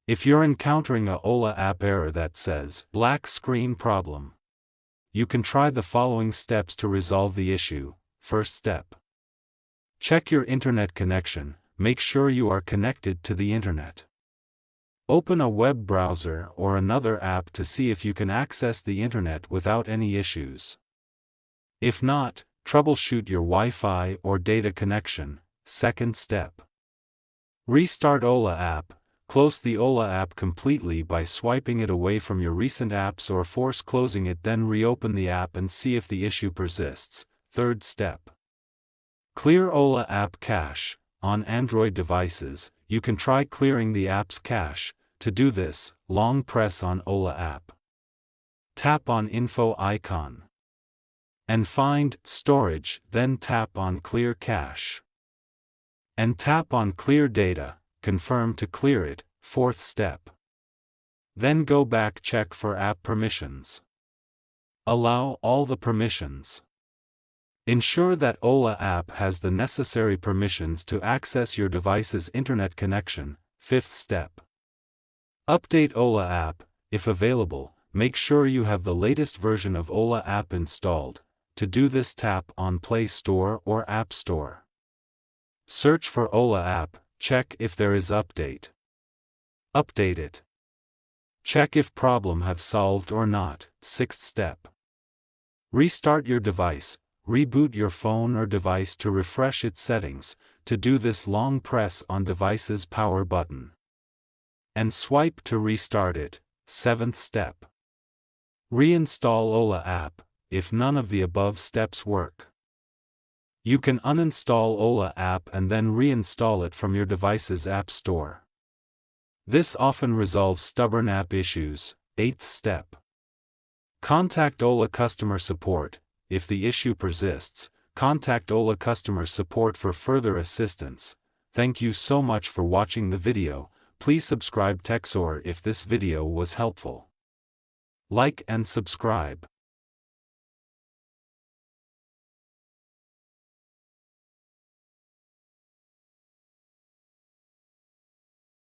If you're encountering a Ola app error that says black screen problem, you can try the following steps to resolve the issue. First step. Check your internet connection. Make sure you are connected to the internet. Open a web browser or another app to see if you can access the internet without any issues. If not, troubleshoot your Wi-Fi or data connection. Second step. Restart Ola app. Close the Ola app completely by swiping it away from your recent apps or force closing it, then reopen the app and see if the issue persists. Third step. Clear Ola app cache. On Android devices, you can try clearing the app's cache. To do this, long press on Ola app. Tap on Info icon. And find Storage, then tap on Clear Cache. And tap on Clear Data. Confirm to clear it. Fourth step. Then go back, check for app permissions. Allow all the permissions. Ensure that Ola app has the necessary permissions to access your device's internet connection. Fifth step. Update Ola app. If available, make sure you have the latest version of Ola app installed. To do this, tap on Play Store or App Store. Search for Ola app. Check if there is update. Update it. Check if problem have solved or not. Sixth step. Restart your device. Reboot your phone or device to refresh its settings. To do this, long press on device's power button. And swipe to restart it. Seventh step. Reinstall Ola app. If none of the above steps work, you can uninstall Ola app and then reinstall it from your device's app store. This often resolves stubborn app issues. Eighth step. Contact Ola customer support. If the issue persists, contact Ola customer support for further assistance. Thank you so much for watching the video. Please subscribe Techsor if this video was helpful. Like and subscribe.